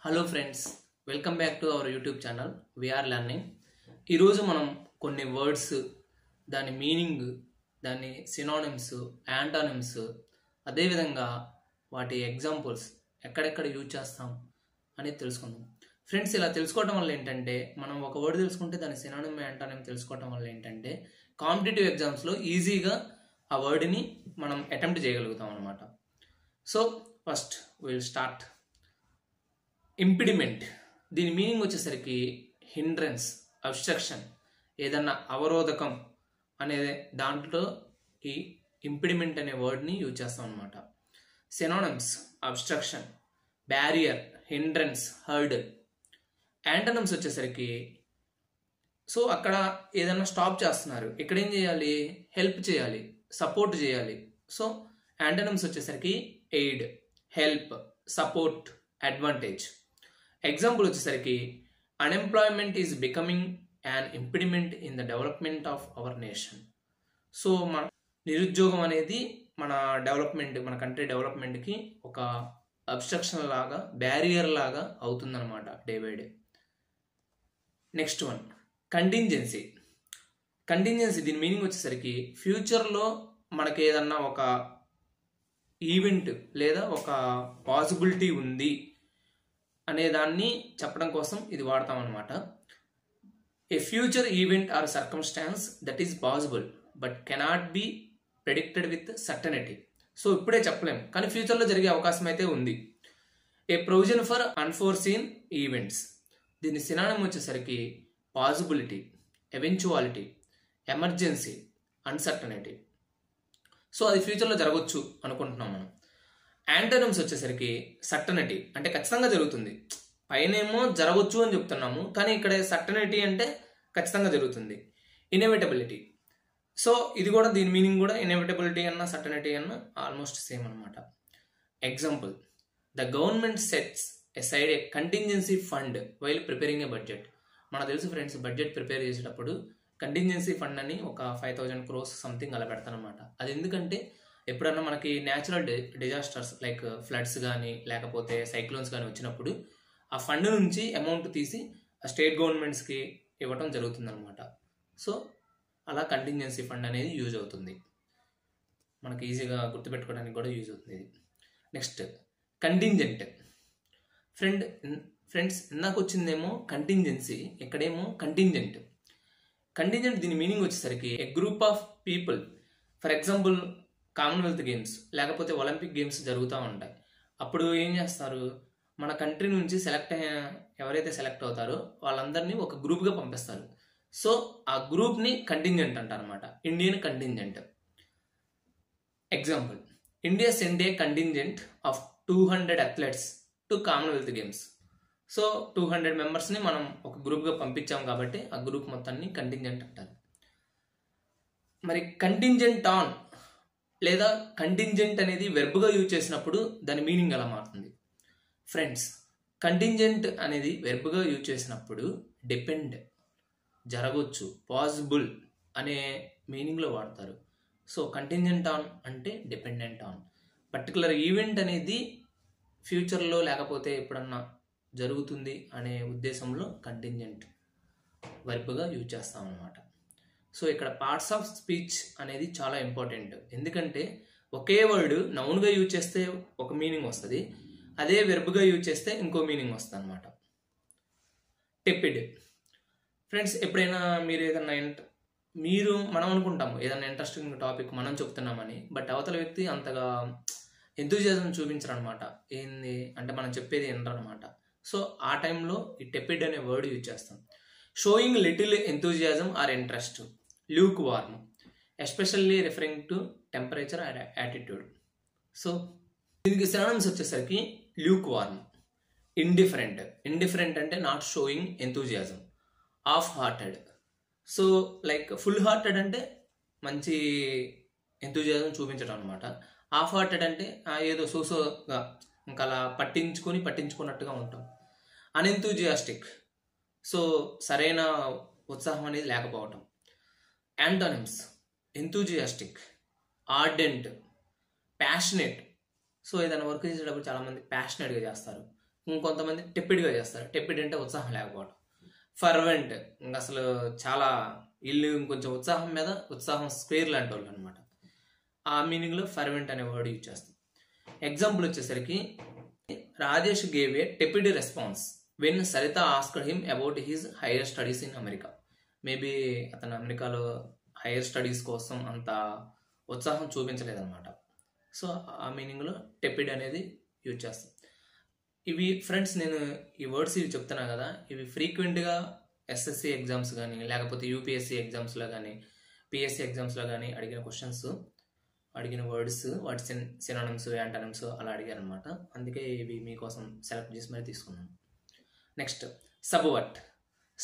Hello friends, welcome back to our YouTube channel V R learning. ఈరోజు మనం కొన్ని words, దాని మీనింగ్, దాని సినానిమ్స్, యాంటానిమ్స్, అదేవిధంగా వాటి ఎగ్జాంపుల్స్ ఎక్కడెక్కడ యూజ్ చేస్తాం అనేది తెలుసుకుందాం. ఫ్రెండ్స్, ఇలా తెలుసుకోవడం వల్ల ఏంటంటే, మనం ఒక వర్డ్ తెలుసుకుంటే దాని సినానిమ్, యాంటానిమ్ తెలుసుకోవడం వల్ల ఏంటంటే కాంపిటేటివ్ ఎగ్జామ్స్లో ఈజీగా ఆ వర్డ్ని మనం అటెంప్ట్ చేయగలుగుతాం అనమాట. So first will start. Impediment, దీని మీనింగ్ వచ్చేసరికి హిండ్రెన్స్, అబ్స్ట్రక్షన్, ఏదన్నా అవరోధకం అనే దాంట్లో ఈ ఇంపిడిమెంట్ అనే వర్డ్ని యూజ్ చేస్తాం అనమాట. Synonyms, obstruction, barrier, hindrance, hurdle. Antonyms వచ్చేసరికి సో అక్కడ ఏదన్నా స్టాప్ చేస్తున్నారు, ఇక్కడ ఏం చేయాలి? హెల్ప్ చేయాలి, సపోర్ట్ చేయాలి. సో యాంటనమ్స్ వచ్చేసరికి aid, help, support, advantage. Example వచ్చేసరికి unemployment is becoming an impediment in the development of our nation. So మన నిరుద్యోగం అనేది మన డెవలప్మెంట్, మన కంట్రీ డెవలప్మెంట్కి ఒక అబ్స్ట్రక్షన్ లాగా, బ్యారియర్ లాగా అవుతుందన్నమాట day by day. Next one, contingency. Contingency దీని మీనింగ్ వచ్చేసరికి ఫ్యూచర్లో మనకి ఏదన్నా ఒక ఈవెంట్ లేదా ఒక పాసిబిలిటీ ఉంది అనే దాన్ని చెప్పడం కోసం ఇది వాడతాం అనమాట. A future event or circumstance that is possible but cannot be predicted with certainty. So ఇప్పుడే చెప్పలేం, కానీ ఫ్యూచర్లో జరిగే అవకాశం అయితే ఉంది. A provision for unforeseen events. దీని సినానిమ్ వచ్చేసరికి possibility, eventuality, emergency, uncertainty. So అది ఫ్యూచర్లో జరగవచ్చు అనుకుంటున్నాం మనం. యాంటనమ్స్ వచ్చేసరికి సర్టనిటీ, అంటే ఖచ్చితంగా జరుగుతుంది. పైనేమో జరగవచ్చు అని చెప్తున్నాము, కానీ ఇక్కడ సర్టనిటీ అంటే ఖచ్చితంగా జరుగుతుంది. ఇన్ఎవిటబిలిటీ. సో ఇది కూడా, దీని మీనింగ్ కూడా ఇన్ఎవిటబిలిటీ అన్న సర్టనిటీ అన్న ఆల్మోస్ట్ సేమ్ అనమాట. Example, the government sets aside A contingency fund while preparing A budget. మనకు తెలుసు ఫ్రెండ్స్, బడ్జెట్ ప్రిపేర్ చేసేటప్పుడు కంటింజెన్సీ ఫండ్ అని ఒక 5,000 crores సంథింగ్ అలా పెడతానమాట. అది ఎందుకంటే ఎప్పుడన్నా మనకి న్యాచురల్ డిజాస్టర్స్ లైక్ ఫ్లడ్స్ కానీ లేకపోతే సైక్లోన్స్ కానీ వచ్చినప్పుడు ఆ ఫండ్ నుంచి అమౌంట్ తీసి ఆ స్టేట్ గవర్నమెంట్స్కి ఇవ్వటం జరుగుతుందన్నమాట. సో అలా కంటింజెన్సీ ఫండ్ అనేది యూజ్ అవుతుంది, మనకి ఈజీగా గుర్తుపెట్టుకోవడానికి కూడా యూజ్ అవుతుంది ఇది. Next, contingent. ఫ్రెండ్స్ ఇందాక వచ్చిందేమో కంటింజెన్సీ, ఇక్కడేమో కంటింజెంట్. కంటింజెంట్ దీని మీనింగ్ వచ్చేసరికి a group of people. For example Commonwealth Games లేకపోతే ఒలింపిక్ గేమ్స్ జరుగుతూ ఉంటాయి. అప్పుడు ఏం చేస్తారు, మన కంట్రీ నుంచి ఎవరైతే సెలెక్ట్ అవుతారో వాళ్ళందరినీ ఒక గ్రూప్గా పంపిస్తారు. సో ఆ గ్రూప్ని కంటింజెంట్ అంటారు అనమాట, Indian contingent. Example, India send A contingent of 200 athletes to Commonwealth games. So 200 మెంబర్స్ని మనం ఒక గ్రూప్గా పంపించాం కాబట్టి ఆ గ్రూప్ మొత్తాన్ని కంటింజెంట్ అంటారు. మరి కంటింజెంట్ ఆన్ లేదా కంటింజెంట్ అనేది వెర్బ్గా యూజ్ చేసినప్పుడు దాని మీనింగ్ ఎలా మారుతుంది? ఫ్రెండ్స్, కంటింజెంట్ అనేది వెర్బ్గా యూజ్ చేసినప్పుడు డిపెండ్, జరగవచ్చు, పాసిబుల్ అనే మీనింగ్లో వాడతారు. సో కంటింజెంట్ ఆన్ అంటే డిపెండెంట్ ఆన్. పర్టికులర్ ఈవెంట్ అనేది ఫ్యూచర్లో లేకపోతే ఎప్పుడన్నా జరుగుతుంది అనే ఉద్దేశంలో కంటింజెంట్ వెర్బ్గా యూజ్ చేస్తాం అన్నమాట. సో ఇక్కడ పార్ట్స్ ఆఫ్ స్పీచ్ అనేది చాలా ఇంపార్టెంట్, ఎందుకంటే ఒకే వర్డ్ నౌన్గా యూజ్ చేస్తే ఒక మీనింగ్ వస్తుంది, అదే వెర్బ్గా యూజ్ చేస్తే ఇంకో మీనింగ్ వస్తుంది అనమాట. టెపిడ్. ఫ్రెండ్స్, ఎప్పుడైనా మీరు ఏదన్నా మనం అనుకుంటాము ఏదైనా ఇంట్రెస్టింగ్ టాపిక్ మనం చెప్తున్నామని, బట్ అవతల వ్యక్తి అంతగా ఎంతూజియాజం చూపించరు అనమాట. ఏంది అంటే మనం చెప్పేది వినరనమాట. సో ఆ టైంలో ఈ టెపిడ్ అనే వర్డ్ యూజ్ చేస్తాం. Showing little enthusiasm or interest, lukewarm, especially referring to temperature and attitude. So దీనికి సినానిమ్స్ వచ్చేసరికి ల్యూక్ వార్మ్, ఇండిఫరెంట్. ఇండిఫరెంట్ అంటే not showing enthusiasm. Half hearted. So like full hearted అంటే మంచి enthusiasm చూపించడం అనమాట. Half hearted అంటే ఏదో సోసోగా ఇంకా అలా పట్టించుకున్నట్టుగా ఉంటాం. అన్ఎంతూజియాస్టిక్, సో సరైన ఉత్సాహం అనేది లేకపోవటం. Antonyms, enthusiastic, ardent, passionate. So ఏదైనా వర్క్ చేసేటప్పుడు చాలామంది ప్యాషనేట్గా చేస్తారు. ఇంకొంతమంది టెప్పిడ్గా చేస్తారు. టెప్పిడ్ అంటే ఉత్సాహం లేకపోవడం. ఫర్వెంట్ ఇంకా అసలు చాలా వీళ్ళు ఇంకొంచెం ఉత్సాహం మీద ఉత్సాహం స్క్వేర్ లాంటి వాళ్ళు అనమాట. ఆ మీనింగ్లో ఫర్వెంట్ అనే వర్డ్ యూజ్ చేస్తాం. ఎగ్జాంపుల్ వచ్చేసరికి Rajesh gave a tepid response when Sarita asked him about his higher studies in America. Maybe అతను అమెరికాలో హైయర్ స్టడీస్ కోసం అంత ఉత్సాహం చూపించలేదన్నమాట. సో ఆ మీనింగ్లో టెపిడ్ అనేది యూజ్ చేస్తాం. ఇవి ఫ్రెండ్స్ నేను ఈ వర్డ్స్ ఇవి చెప్తున్నా కదా, ఇవి ఫ్రీక్వెంట్గా ఎస్ఎస్సి ఎగ్జామ్స్ కానీ లేకపోతే యూపీఎస్సి ఎగ్జామ్స్లో కానీ పిఎస్సి ఎగ్జామ్స్లో కానీ అడిగిన క్వశ్చన్స్, అడిగిన వర్డ్స్, వాటి సినానిమ్స్, యాంటనిమ్స్ అలా అడిగారు అనమాట. అందుకే ఇవి మీకోసం సెలెక్ట్ చేసి మరి తీసుకున్నాను. Next subvert.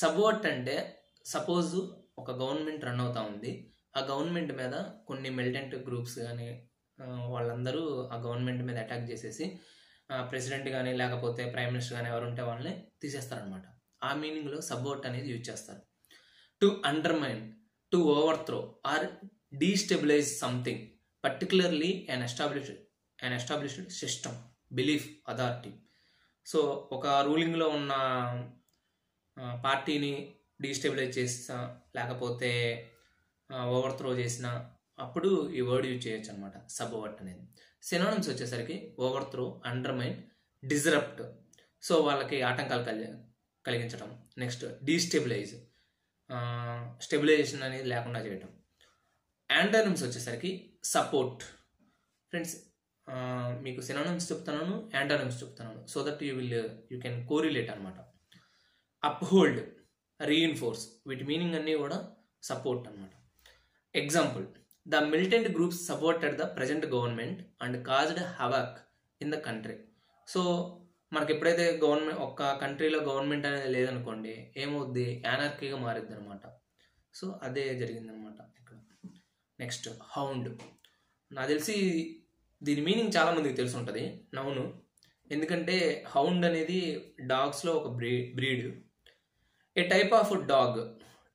సబ్వర్ట్ అంటే సపోజ్ ఒక గవర్నమెంట్ రన్ అవుతా ఉంది, ఆ గవర్నమెంట్ మీద కొన్ని మిలిటెంట్ గ్రూప్స్ కానీ వాళ్ళందరూ ఆ గవర్నమెంట్ మీద అటాక్ చేసేసి ప్రెసిడెంట్ కానీ లేకపోతే ప్రైమ్ మినిస్టర్ కానీ ఎవరు ఉంటే వాళ్ళని తీసేస్తారనమాట. ఆ మీనింగ్లో సబ్వర్ట్ అనేది యూజ్ చేస్తారు. To undermine, to overthrow or destabilize something particularly an established system, belief, authority. So ఒక రూలింగ్లో ఉన్న పార్టీని డీస్టెబిలైజ్ చేసిన లేకపోతే ఓవర్త్రో చేసిన అప్పుడు ఈ వర్డ్ యూజ్ చేయొచ్చు అనమాట, సబ్వర్ట్ అనేది. సినానిమ్స్ వచ్చేసరికి ఓవర్త్రో, అండర్మైన్, డిస్రప్ట్, సో వాళ్ళకి ఆటంకాలు కలిగించడం. నెక్స్ట్ డీస్టెబిలైజ్, స్టెబిలైజేషన్ అనేది లేకుండా చేయడం. యాంటోనిమ్స్ వచ్చేసరికి సపోర్ట్. ఫ్రెండ్స్ మీకు సినానిమ్స్ చెప్తున్నాను, యాంటోనిమ్స్ చెప్తున్నాను, so that you can correlate అనమాట. అప్హోల్డ్, రీఇన్ఫోర్స్, వీటి మీనింగ్ అన్నీ కూడా సపోర్ట్ అనమాట. Example, the militant groups supported the present government and caused havoc in the country. So మనకి ఎప్పుడైతే గవర్నమెంట్ ఒక్క కంట్రీలో గవర్నమెంట్ అనేది లేదనుకోండి, ఏమవుద్ది, యానార్కీగా మారిద్ది అనమాట. సో అదే జరిగిందనమాట ఇక్కడ. Next hound. నాకు తెలిసి దీని మీనింగ్ చాలా మందికి తెలిసి ఉంటుంది, నౌను. ఎందుకంటే హౌండ్ అనేది డాగ్స్లో ఒక breed. A type of dog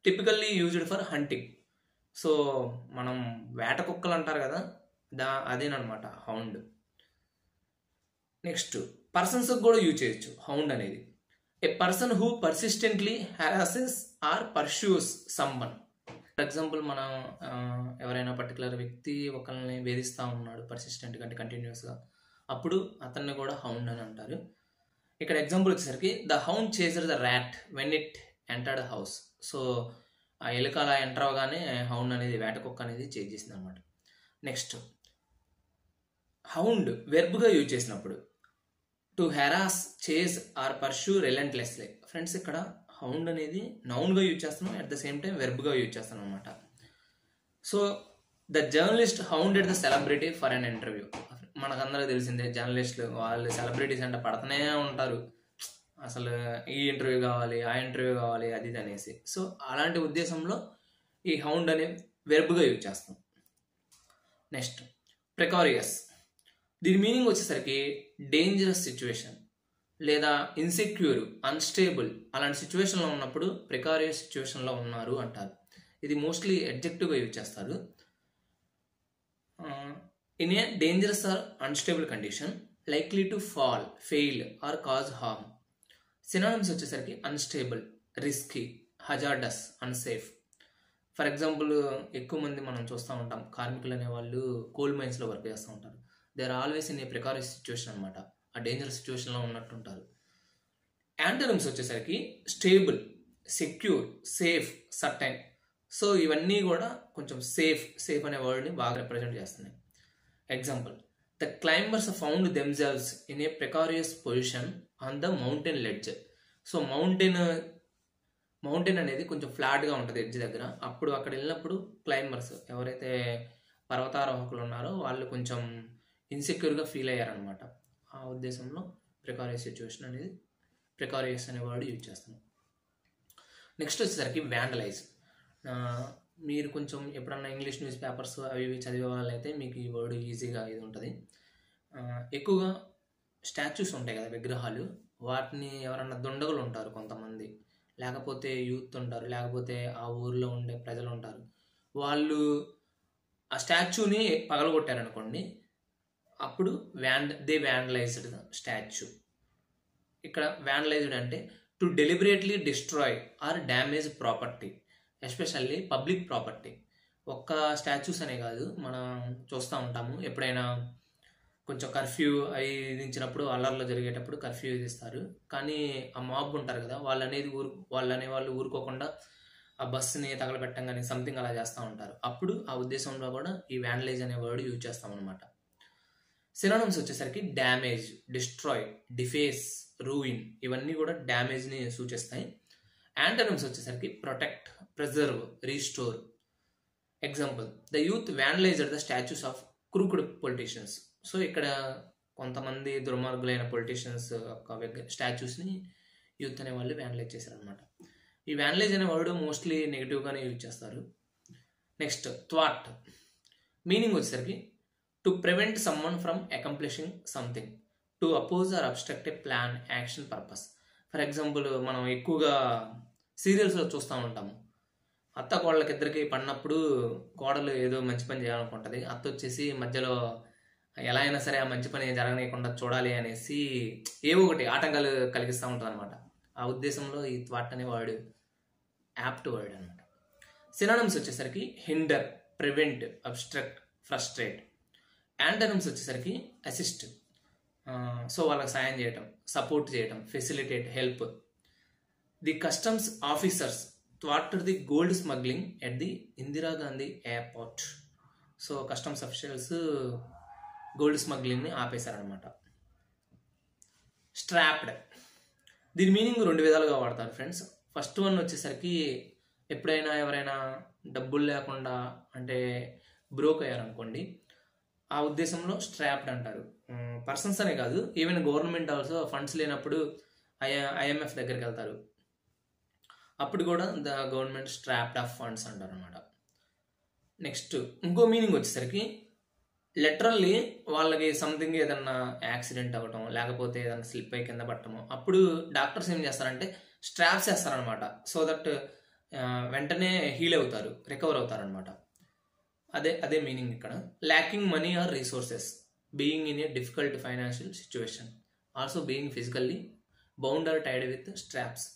typically used for hunting. So మనం వేట కుక్కలు అంటారు కదా, అదేనమాట హౌండ్. నెక్స్ట్ పర్సన్స్ కూడా యూజ్ చేయొచ్చు హౌండ్ అనేది. A person who persistently harasses or pursues someone. For example మనం ఎవరైనా పర్టికులర్ వ్యక్తి ఒకరిని వేధిస్తూ ఉన్నాడు పర్సిస్టెంట్గా, అంటే కంటిన్యూస్గా, అప్పుడు అతన్ని కూడా హౌండ్ అని అంటారు. ఇక్కడ ఎగ్జాంపుల్ వచ్చేసరికి the hound chaser the rat when it entered house. So ఆ ఎలుక అలా ఎంటర్ అవగానే హౌండ్ అనేది, వేట కుక్క అనేది చేజ్ చేసింది అనమాట. నెక్స్ట్ హౌండ్ వెర్బ్గా యూజ్ చేసినప్పుడు to harass, chase or pursue relentlessly. Friends ఇక్కడ హౌండ్ అనేది నౌన్గా యూజ్ చేస్తున్నాం, అట్ ద సేమ్ టైం వెర్బ్గా యూజ్ చేస్తున్నాం అనమాట. So the journalist hounded the celebrity for an interview. మనకందరూ తెలిసిందే, జర్నలిస్టులు వాళ్ళు సెలబ్రిటీస్ అంటే పడుతూనే ఉంటారు, అసలు ఈ ఇంటర్వ్యూ కావాలి, ఆ ఇంటర్వ్యూ కావాలి, అది ఇది అనేసి. సో అలాంటి ఉద్దేశంలో ఈ హౌండ్ అనే వెర్బ్గా యూజ్ చేస్తాం. నెక్స్ట్ ప్రికారియస్. దీని మీనింగ్ వచ్చేసరికి డేంజరస్ సిచ్యువేషన్ లేదా ఇన్సెక్యూర్, అన్స్టేబుల్, అలాంటి సిచ్యువేషన్లో ఉన్నప్పుడు ప్రికారియస్ సిచ్యువేషన్లో ఉన్నారు అంటారు. ఇది మోస్ట్లీ అడ్జెక్టివ్గా యూజ్ చేస్తారు. In a dangerous or unstable condition, likely to fall, fail or cause harm. Synonyms వచ్చేసరికి unstable, risky, hazardous, unsafe. For example ఎక్కువ మంది మనం చూస్తూ ఉంటాం, కార్మికులు అనేవాళ్ళు కోల్ మైన్స్లో వర్క్ చేస్తూ ఉంటారు. They are always in a precarious situation అనమాట, ఆ డేంజరస్ సిచ్యువేషన్లో ఉన్నట్టుంటారు. యాంటోనిమ్స్ వచ్చేసరికి stable, secure, safe, certain. So ఇవన్నీ కూడా కొంచెం సేఫ్ అనే వర్డ్ని బాగా రిప్రజెంట్ చేస్తున్నాయి. Example, the climbers found themselves in a precarious position on the mountain ledge. So mountain అనేది కొంచెం ఫ్లాట్గా ఉంటుంది ఎడ్జ్ దగ్గర, అప్పుడు అక్కడ వెళ్ళినప్పుడు క్లైంబర్స్ ఎవరైతే పర్వతారోహకులు ఉన్నారో వాళ్ళు కొంచెం ఇన్సెక్యూర్గా ఫీల్ అయ్యారనమాట. ఆ ఉద్దేశంలో ప్రికారియస్ సిచ్యువేషన్ అనేది, ప్రికారియస్ అనే వర్డ్ యూజ్ చేస్తాం. నెక్స్ట్ వచ్చేసరికి వ్యాండలైజ్. మీరు కొంచెం ఎప్పుడన్నా ఇంగ్లీష్ న్యూస్ పేపర్స్ అవి ఇవి చదివే వాళ్ళైతే మీకు ఈ వర్డ్ ఈజీగా ఇది ఉంటుంది. ఎక్కువగా స్టాచ్యూస్ ఉంటాయి కదా, విగ్రహాలు, వాటిని ఎవరన్నా దుండగులు ఉంటారు కొంతమంది, లేకపోతే యూత్ ఉంటారు, లేకపోతే ఆ ఊర్లో ఉండే ప్రజలు ఉంటారు, వాళ్ళు ఆ స్టాచ్యూని పగలగొట్టారనుకోండి, అప్పుడు దే వ్యాండలైజ్డ్ ద స్టాచ్యూ. ఇక్కడ vandalized అంటే to deliberately destroy or damage property, especially public property. ఒక్క స్టాచ్యూస్ అనే కాదు, మనం చూస్తూ ఉంటాము ఎప్పుడైనా కొంచెం కర్ఫ్యూ అవి విధించినప్పుడు, అల్లర్లు జరిగేటప్పుడు కర్ఫ్యూ విధిస్తారు. కానీ ఆ మాబ్ ఉంటారు కదా, వాళ్ళు ఊరుకోకుండా ఆ బస్సుని తగలబెట్టడం కానీ సంథింగ్ అలా చేస్తూ ఉంటారు. అప్పుడు ఆ ఉద్దేశంలో కూడా ఈ vandalize అనే వర్డ్ యూజ్ చేస్తాం అనమాట. సినోనిమ్స్ వచ్చేసరికి డ్యామేజ్, డిస్ట్రాయ్, డిఫేస్, రూయిన్, ఇవన్నీ కూడా డ్యామేజ్ని సూచిస్తాయి. యాంటోనిమ్స్ వచ్చేసరికి protect, preserve, restore. Example, the youth vandalized the statues of crooked politicians. So ఇక్కడ కొంతమంది దుర్మార్గులైన పొలిటీషియన్స్ యొక్క స్టాచ్యూస్ని యూత్ అనే వాళ్ళు vandalize చేశారనమాట. ఈ vandalize అనే వర్డ్ మోస్ట్లీ నెగిటివ్గానే యూజ్ చేస్తారు. నెక్స్ట్ థ్వాట్, మీనింగ్ వచ్చేసరికి to prevent someone from accomplishing something, to oppose or obstruct a plan, action, purpose. For example, మనం ఎక్కువగా సీరియల్స్లో చూస్తూ ఉంటాము, అత్త కోళ్ళకి ఇద్దరికి పడినప్పుడు కోడలు ఏదో మంచి పని చేయాలనుకుంటుంది, అత్త వచ్చేసి మధ్యలో ఎలా అయినా సరే ఆ మంచి పని జరగనీయకుండా చూడాలి అనేసి ఏవో ఒకటి ఆటంకాలు కలిగిస్తూ ఉంటుంది అనమాట. ఆ ఉద్దేశంలో ఈ థ్వాట్ అనే వర్డ్ యాప్ట్ వర్డ్ అనమాట. సినోనిమ్స్ వచ్చేసరికి hinder, prevent, obstruct, frustrate. Antonyms వచ్చేసరికి అసిస్ట్, సో వాళ్ళకి సాయం చేయటం, సపోర్ట్ చేయటం, facilitate, help. The customs officers థ్వాటెడ్ the gold smuggling at the Indira Gandhi airport. So customs officials gold స్మగ్లింగ్ని ఆపేశారనమాట. స్ట్రాప్డ్, దీని మీనింగ్ 2 విధాలుగా వాడతారు ఫ్రెండ్స్. ఫస్ట్ వన్ వచ్చేసరికి ఎప్పుడైనా ఎవరైనా డబ్బులు లేకుండా అంటే బ్రోక్ అయ్యారనుకోండి, ఆ ఉద్దేశంలో స్ట్రాప్డ్ అంటారు. పర్సన్స్ అనే కాదు, ఈవెన్ గవర్నమెంట్ ఆల్సో ఫండ్స్ లేనప్పుడు ఐఎంఎఫ్ దగ్గరికి వెళ్తారు, అప్పుడు కూడా the government strapped of funds అంటారు అనమాట. నెక్స్ట్ ఇంకో మీనింగ్ వచ్చేసరికి లిటరల్లీ వాళ్ళకి సంథింగ్ ఏదన్నా యాక్సిడెంట్ అవ్వటం, లేకపోతే ఏదైనా స్లిప్ అయి కింద పట్టడము, అప్పుడు డాక్టర్స్ ఏం చేస్తారంటే స్ట్రాప్స్ వేస్తారనమాట. సో దట్ వెంటనే హీల్ అవుతారు, రికవర్ అవుతారనమాట. అదే మీనింగ్ ఇక్కడ. Lacking money or resources, being in a difficult financial situation, also being physically bound or tied with straps.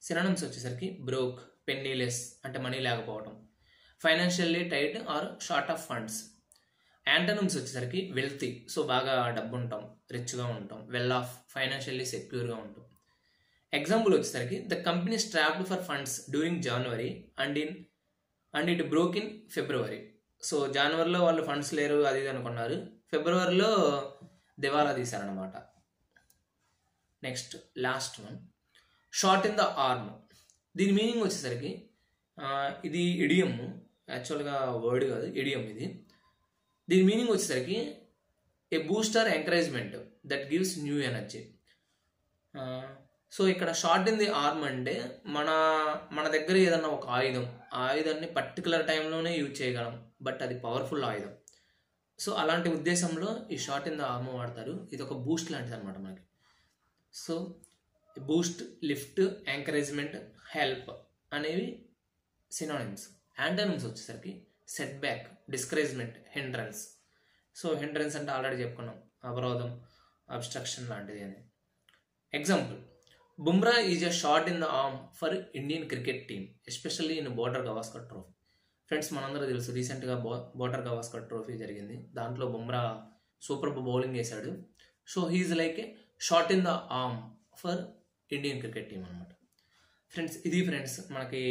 Synonyms వచ్చేసరికి బ్రోక్, పెన్నీలెస్ అంటే మనీ లేకపోవడం, financially tied or short of funds. Antonyms వచ్చేసరికి wealthy, so బాగా డబ్బు ఉంటాం, రిచ్గా ఉంటాం, well of, financially సెక్యూర్గా ఉంటాం. ఎగ్జాంపుల్ వచ్చేసరికి the company strapped for funds during January and it broke in February. So జనవరిలో వాళ్ళు ఫండ్స్ లేరు అది ఇది అనుకున్నారు, ఫిబ్రవరిలో దివాలా తీశారనమాట. Next last one, short in the arm. దీని మీనింగ్ వచ్చేసరికి ఇది ఇడియం, యాక్చువల్గా వర్డ్ కాదు, ఇడియం ఇది. దీని మీనింగ్ వచ్చేసరికి a booster encouragement that gives new energy. So ఇక్కడ షార్ట్ ఇన్ ది ఆర్మ్ అంటే మన దగ్గర ఏదన్నా ఒక ఆయుధం, ఆ ఆయుధాన్ని పర్టికులర్ టైంలోనే యూజ్ చేయగలం, బట్ అది పవర్ఫుల్ ఆయుధం. సో అలాంటి ఉద్దేశంలో ఈ షార్ట్ ఇన్ ద ఆర్మ్ వాడతారు. ఇది ఒక బూస్ట్ లాంటిది అనమాట మనకి. So boost, lift, encouragement, help అనేవి సినోనిమ్స్. యాంటోనిమ్స్ వచ్చేసరికి setback, discouragement, hindrance. So hindrance అంటే ఆల్రెడీ చెప్పుకున్నాం, అవరోధం, అబ్స్ట్రక్షన్ లాంటిది అని. Example, Bumrah is a shot in the arm for Indian cricket team, especially in Border Gavaskar Trophy. Friends, మనందరూ తెలుసు రీసెంట్గా బోర్డర్ గవాస్కర్ ట్రోఫీ జరిగింది, దాంట్లో బుమ్రా సూపర్ బౌలింగ్ వేశాడు. So he is like a shot in the arm for Indian cricket team అనమాట. Friends, ఇది friends మనకి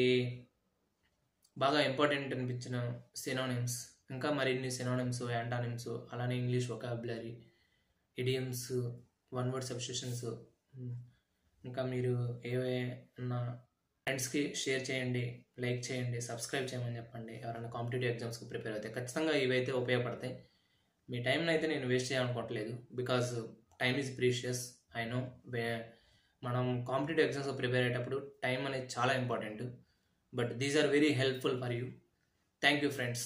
బాగా ఇంపార్టెంట్ అనిపించిన సినోనిమ్స్. ఇంకా మరిన్ని సినోనిమ్స్, యాంటానిమ్స్, అలానే English vocabulary, idioms, one word substitutions, ఇంకా మీరు ఏవైనా ఫ్రెండ్స్కి షేర్ చేయండి, లైక్ చేయండి, సబ్స్క్రైబ్ చేయమని చెప్పండి. ఎవరైనా కాంపిటేటివ్ ఎగ్జామ్స్కి ప్రిపేర్ అవుతాయి, ఖచ్చితంగా ఇవైతే ఉపయోగపడతాయి. మీ టైంని అయితే నేను వేస్ట్ చేయాలనుకోవట్లేదు, because time is precious. I know మనం కాంపిటేటివ్ ఎగ్జామ్స్ ప్రిపేర్ అయ్యేటప్పుడు టైం అనేది చాలా important, but these are very helpful for you. Thank you friends.